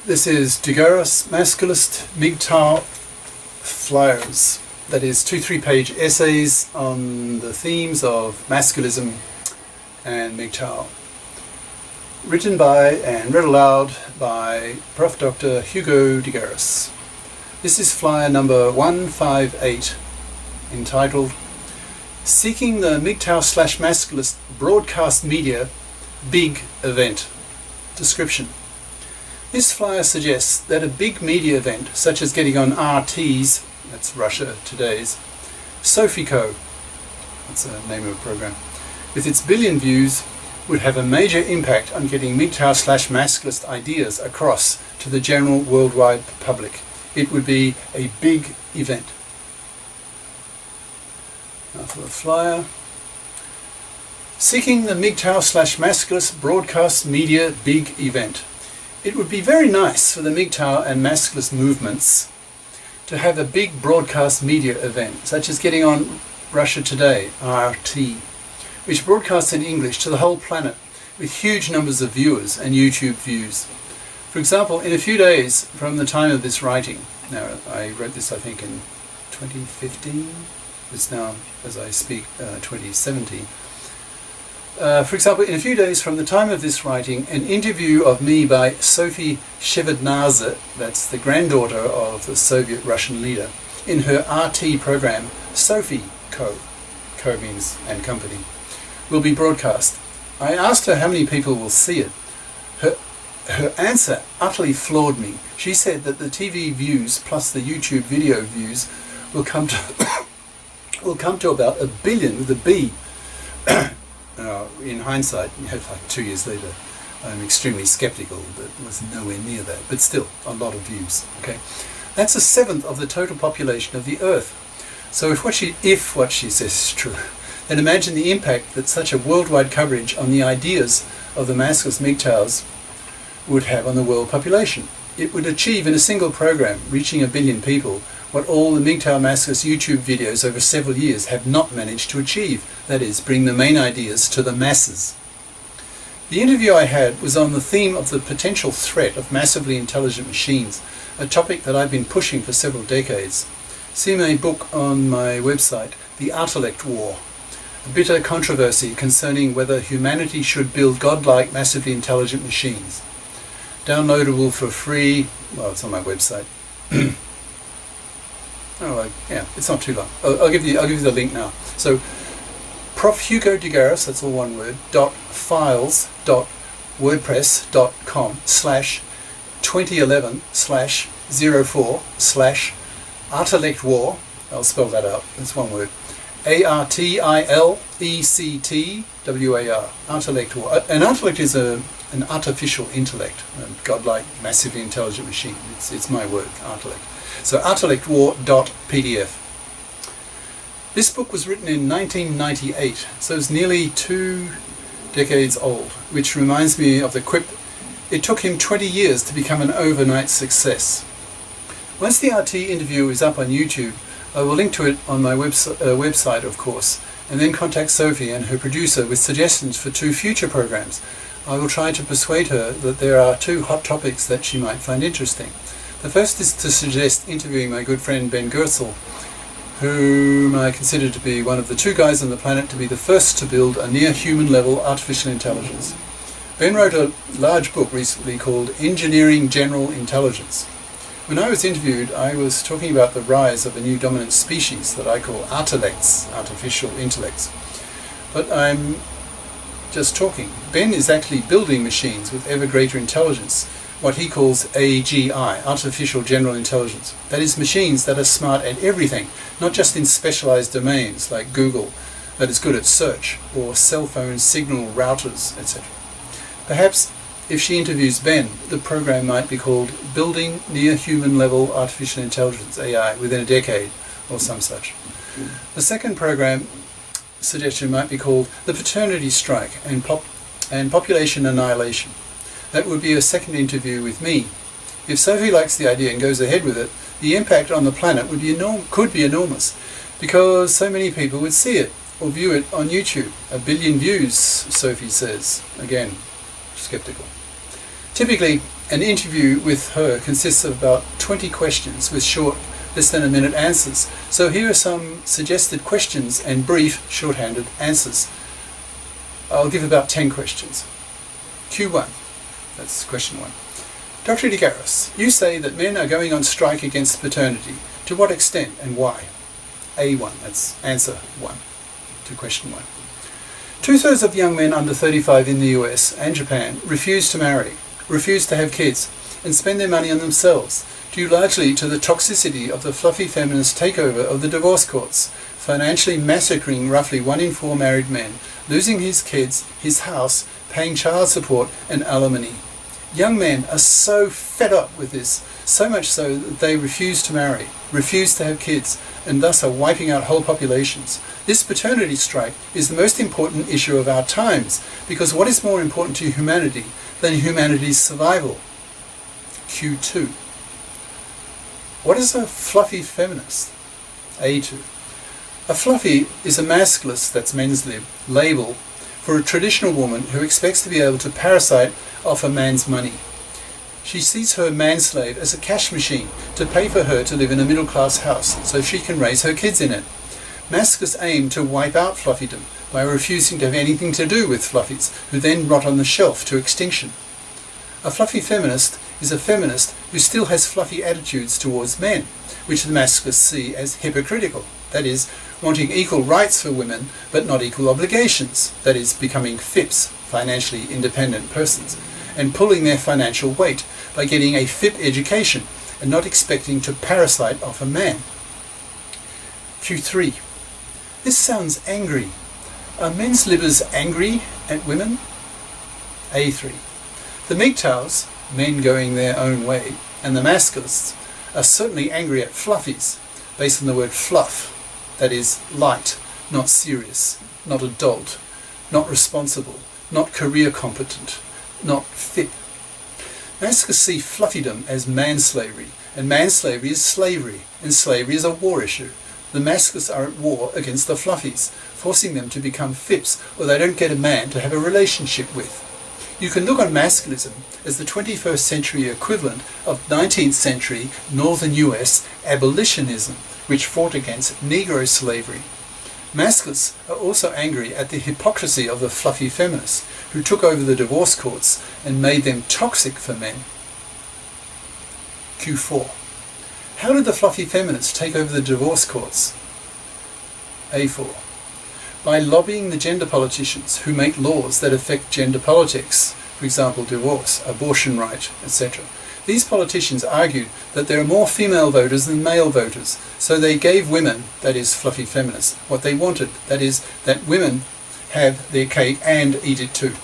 This is GARIS Masculist MGTOW flyers. That is 2 3-page essays on the themes of masculism and MGTOW. Written by and read aloud by Prof. Dr. Hugo de GARIS. This is flyer number 158, entitled Seeking the MGTOW/Masculist Broadcast Media Big Event. Description. This flyer suggests that a big media event, such as getting on RT's, that's Russia Today's, SophieCo, that's the name of a program, with its billion views, would have a major impact on getting MGTOW/Masculist ideas across to the general worldwide public. It would be a big event. Now for the flyer. Seeking the MGTOW/Masculist Broadcast Media Big Event. It would be very nice for the MGTOW and Masculist movements to have a big broadcast media event, such as getting on Russia Today, RT, which broadcasts in English to the whole planet with huge numbers of viewers and YouTube views. For example, in a few days from the time of this writing, now I wrote this I think in 2015, it's now, as I speak, 2017. For example, in a few days from the time of this writing, an interview of me by Sophie Shevardnadze, that's the granddaughter of the Soviet Russian leader, in her RT program, SophieCo, co means and company, will be broadcast. I asked her how many people will see it. Her answer utterly floored me. She said that the TV views plus the YouTube video views will come to about 1 billion with a B. In hindsight, like 2 years later, I'm extremely skeptical that it was nowhere near that, but still a lot of views. Okay, that's 1/7 of the total population of the Earth. So if what she says is true, then imagine the impact that such a worldwide coverage on the ideas of the masculist MGTOWs would have on the world population. It would achieve in a single program, reaching 1 billion people, what all the MGTOW Masculist YouTube videos over several years have not managed to achieve, that is, bring the main ideas to the masses. The interview I had was on the theme of the potential threat of massively intelligent machines, a topic that I've been pushing for several decades. See my book on my website, The Intellect War, a bitter controversy concerning whether humanity should build godlike massively intelligent machines. Downloadable for free, well, it's on my website. Yeah, it's not too long. I'll give you the link now. So, Prof. Hugo de GARIS, that's all one word, .files.wordpress.com/2011/04/Artilect-War, I'll spell that out, that's one word, ARTILECTWAR, Artilect-War. An intellect is an artificial intellect, a godlike, massively intelligent machine. It's my word, Artilect. So artilectwar.pdf. This book was written in 1998, so it's nearly 2 decades old, which reminds me of the quip, it took him 20 years to become an overnight success. Once the RT interview is up on YouTube, I will link to it on my website, of course, and then contact Sophie and her producer with suggestions for 2 future programs. I will try to persuade her that there are 2 hot topics that she might find interesting. The first is to suggest interviewing my good friend Ben Goertzel, whom I consider to be one of the 2 guys on the planet to be the first to build a near-human level artificial intelligence. Ben wrote a large book recently called Engineering General Intelligence. When I was interviewed, I was talking about the rise of a new dominant species that I call artilects, artificial intellects. But I'm just talking. Ben is actually building machines with ever greater intelligence, what he calls AGI, Artificial General Intelligence. That is, machines that are smart at everything, not just in specialized domains like Google, that is good at search, or cell phone signal routers, etc. Perhaps if she interviews Ben, the program might be called Building Near Human Level Artificial Intelligence, AI, within a decade, or some such. The second program suggestion might be called The Paternity Strike and Population Annihilation. That would be a second interview with me. If Sophie likes the idea and goes ahead with it, the impact on the planet could be enormous, because so many people would see it or view it on YouTube. 1 billion views, Sophie says. Again, skeptical. Typically, an interview with her consists of about 20 questions with short, less than a minute answers. So here are some suggested questions and brief, shorthanded answers. I'll give about 10 questions. Q1, that's question 1. Dr. GARIS, you say that men are going on strike against paternity. To what extent and why? A1, that's answer 1 to question 1. 2/3 of young men under 35 in the US and Japan refuse to marry, refuse to have kids, and spend their money on themselves, due largely to the toxicity of the fluffy feminist takeover of the divorce courts, financially massacring roughly 1 in 4 married men, losing his kids, his house, paying child support and alimony. Young men are so fed up with this, so much so that they refuse to marry, refuse to have kids, and thus are wiping out whole populations. This paternity strike is the most important issue of our times, because what is more important to humanity than humanity's survival? Q2. What is a fluffy feminist? A2. A fluffy is a masculist, that's men's lib, label for a traditional woman who expects to be able to parasite off a man's money. She sees her manslave as a cash machine to pay for her to live in a middle-class house so she can raise her kids in it. Masculists aim to wipe out fluffydom by refusing to have anything to do with fluffies, who then rot on the shelf to extinction. A fluffy feminist is a feminist who still has fluffy attitudes towards men, which the masculists see as hypocritical, that is, wanting equal rights for women but not equal obligations, that is, becoming FIPs, financially independent persons, and pulling their financial weight by getting a FIP education and not expecting to parasite off a man. Q3. This sounds angry. Are men's libbers angry at women? A3. The MGTOWs, men going their own way, and the masculists are certainly angry at fluffies, based on the word fluff, that is, light, not serious, not adult, not responsible, not career competent, not fit. Masculists see fluffydom as manslavery, and manslavery is slavery, and slavery is a war issue. The masculists are at war against the fluffies, forcing them to become FIPs, or they don't get a man to have a relationship with. You can look on masculism as the 21st century equivalent of 19th century northern US abolitionism, which fought against Negro slavery. Masculists are also angry at the hypocrisy of the fluffy feminists, who took over the divorce courts and made them toxic for men. Q4. How did the fluffy feminists take over the divorce courts? A4. By lobbying the gender politicians who make laws that affect gender politics, for example divorce, abortion right, etc. These politicians argued that there are more female voters than male voters, so they gave women, that is fluffy feminists, what they wanted, that is, that women have their cake and eat it too.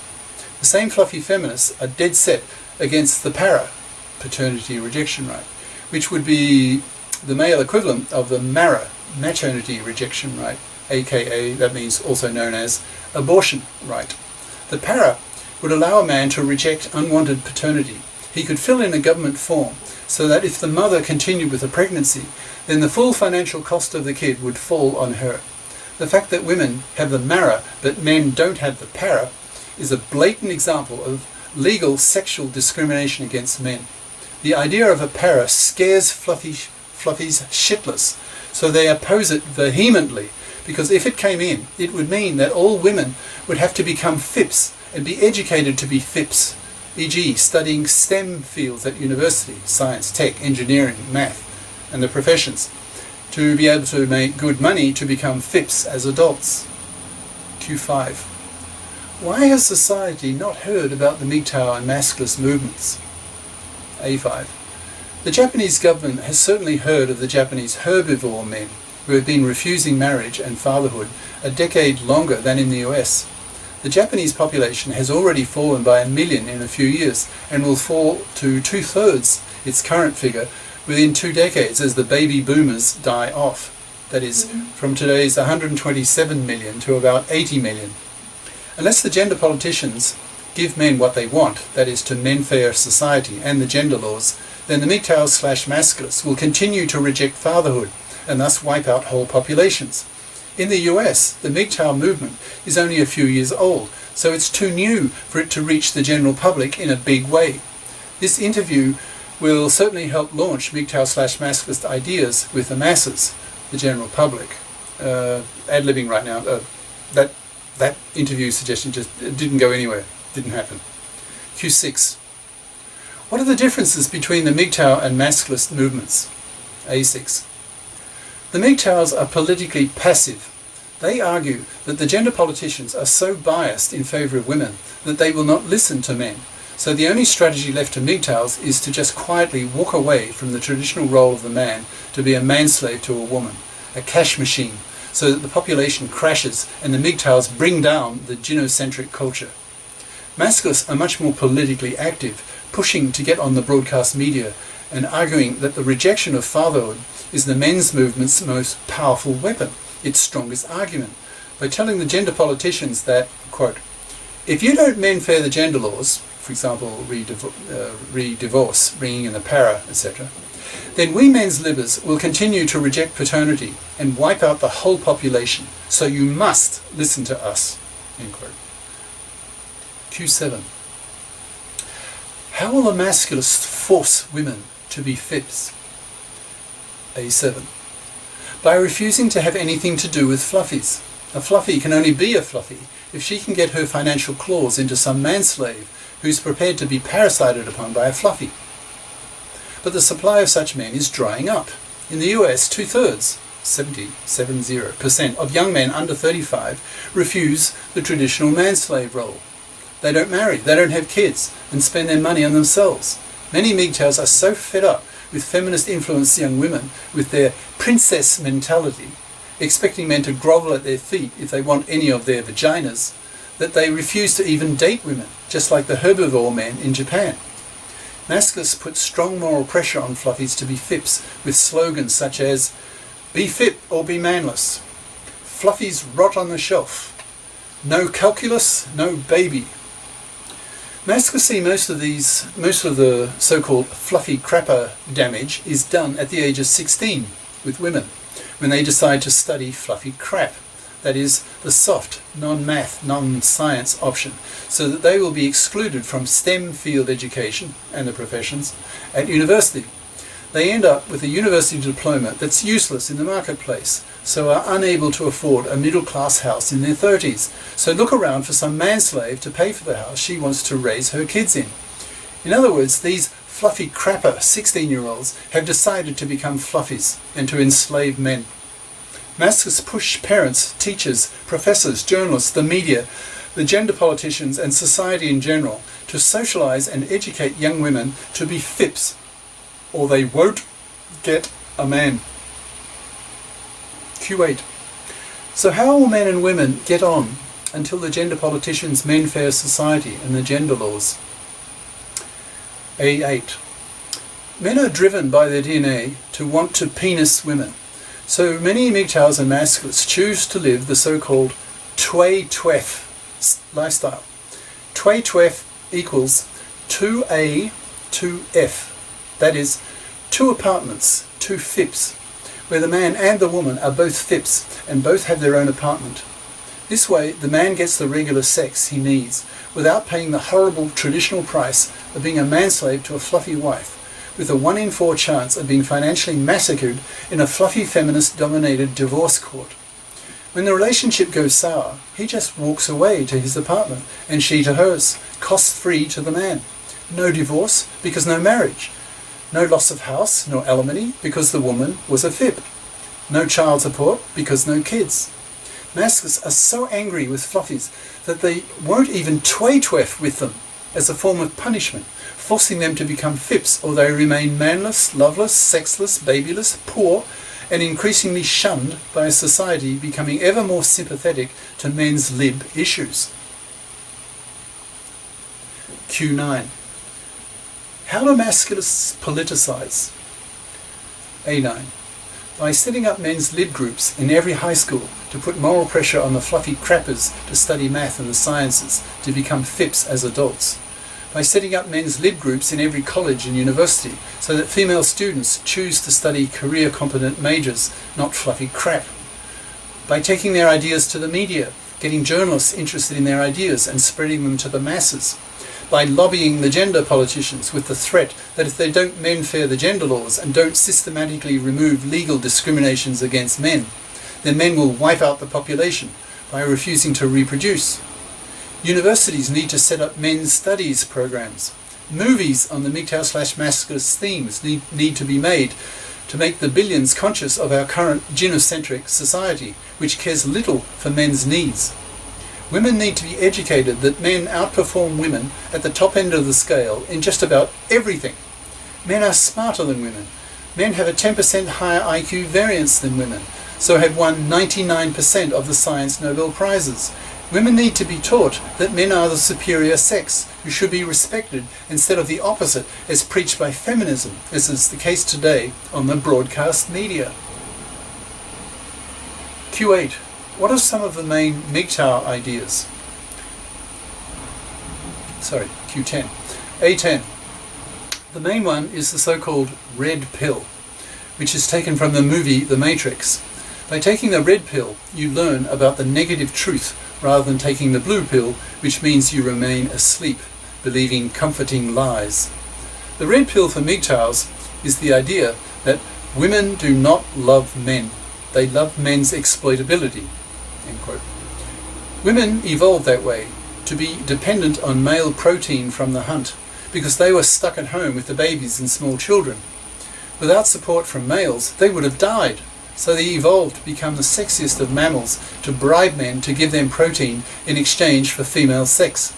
The same fluffy feminists are dead set against the para, paternity rejection right, which would be the male equivalent of the mara, maternity rejection right, aka, that means also known as, abortion right. The para would allow a man to reject unwanted paternity. He could fill in a government form so that if the mother continued with a pregnancy, then the full financial cost of the kid would fall on her. The fact that women have the mara but men don't have the para is a blatant example of legal sexual discrimination against men. The idea of a para scares fluffies shitless, so they oppose it vehemently, because if it came in, it would mean that all women would have to become FIPs and be educated to be FIPs, e.g. studying STEM fields at university, science, tech, engineering, math, and the professions, to be able to make good money to become FIPs as adults. Q5. Why has society not heard about the MGTOW and masculist movements? A5. The Japanese government has certainly heard of the Japanese herbivore men who have been refusing marriage and fatherhood a decade longer than in the US. The Japanese population has already fallen by 1 million in a few years and will fall to 2/3 its current figure within 2 decades as the baby boomers die off. That is, from today's 127 million to about 80 million. Unless the gender politicians give men what they want, that is, to men-fair society and the gender laws, then the MGTOW/masculists will continue to reject fatherhood and thus wipe out whole populations. In the US, the MGTOW movement is only a few years old, so it's too new for it to reach the general public in a big way. This interview will certainly help launch MGTOW/Masculist ideas with the masses, the general public. Ad-libbing right now. That interview suggestion just didn't go anywhere. Didn't happen. Q6. What are the differences between the MGTOW and Masculist movements? A6. The MGTOWs are politically passive. They argue that the gender politicians are so biased in favour of women that they will not listen to men. So the only strategy left to MGTOWs is to just quietly walk away from the traditional role of the man to be a manslave to a woman, a cash machine, so that the population crashes and the MGTOWs bring down the gynocentric culture. Masculists are much more politically active, pushing to get on the broadcast media and arguing that the rejection of fatherhood is the men's movement's most powerful weapon, its strongest argument, by telling the gender politicians that, quote, if you don't mend fair the gender laws, for example, re-divorce, bringing in the para, etc., then we men's libbers will continue to reject paternity and wipe out the whole population, so you must listen to us, end quote. Q7. How will the masculists force women to be fibs? A7. By refusing to have anything to do with fluffies. A fluffy can only be a fluffy if she can get her financial claws into some manslave who's prepared to be parasited upon by a fluffy. But the supply of such men is drying up. In the US, 2/3, 70% of young men under 35 refuse the traditional manslave role. They don't marry, they don't have kids, and spend their money on themselves. Many MGTOWs are so fed up with feminist-influenced young women with their princess mentality, expecting men to grovel at their feet if they want any of their vaginas, that they refuse to even date women, just like the herbivore men in Japan. Masculists put strong moral pressure on fluffies to be fips with slogans such as, be fip or be manless, fluffies rot on the shelf, no calculus, no baby. Masculists see most of the so-called fluffy crapper damage is done at the age of 16 with women, when they decide to study fluffy crap, that is, the soft, non-math, non-science option, so that they will be excluded from STEM field education and the professions at university. They end up with a university diploma that's useless in the marketplace, so are unable to afford a middle-class house in their 30s. So look around for some manslave to pay for the house she wants to raise her kids in. In other words, these fluffy crapper 16-year-olds have decided to become fluffies and to enslave men. Masculists push parents, teachers, professors, journalists, the media, the gender politicians and society in general to socialize and educate young women to be fips, or they won't get a man. Q8. So how will men and women get on until the gender politicians mend fair society and the gender laws? A8. Men are driven by their DNA to want to penis women. So many MGTOWs and masculists choose to live the so-called tway-twef lifestyle. Tway-twef equals 2A, 2F. That is, 2 apartments, 2 fips, where the man and the woman are both fips and both have their own apartment. This way, the man gets the regular sex he needs without paying the horrible traditional price of being a manslave to a fluffy wife, with a 1 in 4 chance of being financially massacred in a fluffy feminist-dominated divorce court. When the relationship goes sour, he just walks away to his apartment and she to hers, cost-free to the man. No divorce because no marriage. No loss of house, nor alimony, because the woman was a fib. No child support, because no kids. Masculists are so angry with fluffies that they won't even tway-twef with them as a form of punishment, forcing them to become fips, or they remain manless, loveless, sexless, babyless, poor, and increasingly shunned by a society becoming ever more sympathetic to men's lib issues. Q9. How do masculists politicize? A9. By setting up men's lib groups in every high school to put moral pressure on the fluffy crappers to study math and the sciences to become fips as adults. By setting up men's lib groups in every college and university so that female students choose to study career-competent majors, not fluffy crap. By taking their ideas to the media, getting journalists interested in their ideas and spreading them to the masses. by lobbying the gender politicians with the threat that if they don't men-fair the gender laws and don't systematically remove legal discriminations against men, then men will wipe out the population by refusing to reproduce. Universities need to set up men's studies programs. Movies on the MGTOW/Masculist themes need to be made to make the billions conscious of our current gynocentric society, which cares little for men's needs. Women need to be educated that men outperform women at the top end of the scale in just about everything. Men are smarter than women. Men have a 10% higher IQ variance than women, so have won 99% of the Science Nobel Prizes. Women need to be taught that men are the superior sex, who should be respected instead of the opposite as preached by feminism, as is the case today on the broadcast media. Q8. What are some of the main MGTOW ideas? Sorry, Q10. A10. The main one is the so-called red pill, which is taken from the movie The Matrix. By taking the red pill, you learn about the negative truth rather than taking the blue pill, which means you remain asleep, believing comforting lies. The red pill for MGTOWs is the idea that women do not love men. They love men's exploitability. End quote. Women evolved that way, to be dependent on male protein from the hunt, because they were stuck at home with the babies and small children. Without support from males, they would have died. So they evolved to become the sexiest of mammals, to bribe men to give them protein in exchange for female sex.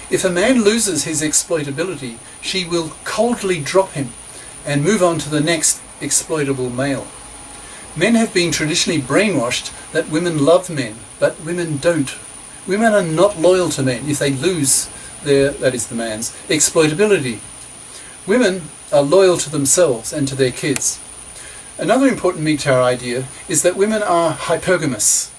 If a man loses his exploitability, she will coldly drop him and move on to the next exploitable male. Men have been traditionally brainwashed that women love men, but women don't. Women are not loyal to men if they lose their, that is the man's, exploitability. Women are loyal to themselves and to their kids. Another important MGTOW idea is that women are hypergamous.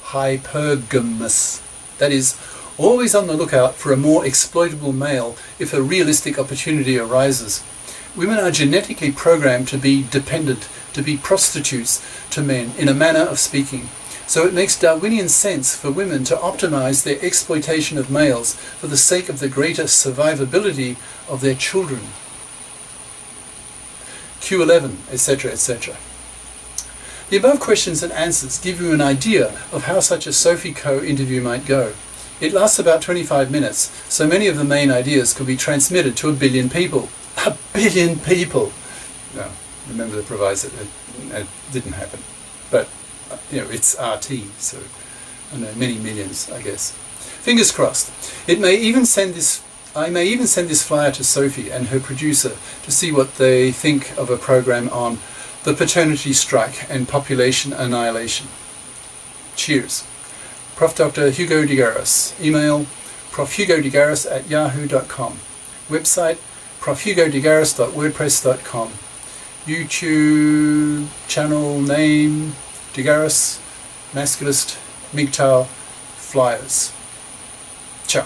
Hypergamous. That is, always on the lookout for a more exploitable male if a realistic opportunity arises. Women are genetically programmed to be dependent, to be prostitutes to men, in a manner of speaking. So it makes Darwinian sense for women to optimize their exploitation of males for the sake of the greater survivability of their children. Q11, etc., etc. The above questions and answers give you an idea of how such a SophieCo interview might go. It lasts about 25 minutes, so many of the main ideas could be transmitted to 1 billion people. 1 billion people! No, remember the proviso, it didn't happen. But, it's RT, so, many millions, I guess. Fingers crossed. I may even send this flyer to Sophie and her producer to see what they think of a program on the paternity strike and population annihilation. Cheers. Prof. Dr. Hugo de GARIS. Email profhugodegaris@yahoo.com. Website profhugodegaris.wordpress.com. YouTube channel name de GARIS, Masculist, MGTOW, Flyers. Ciao.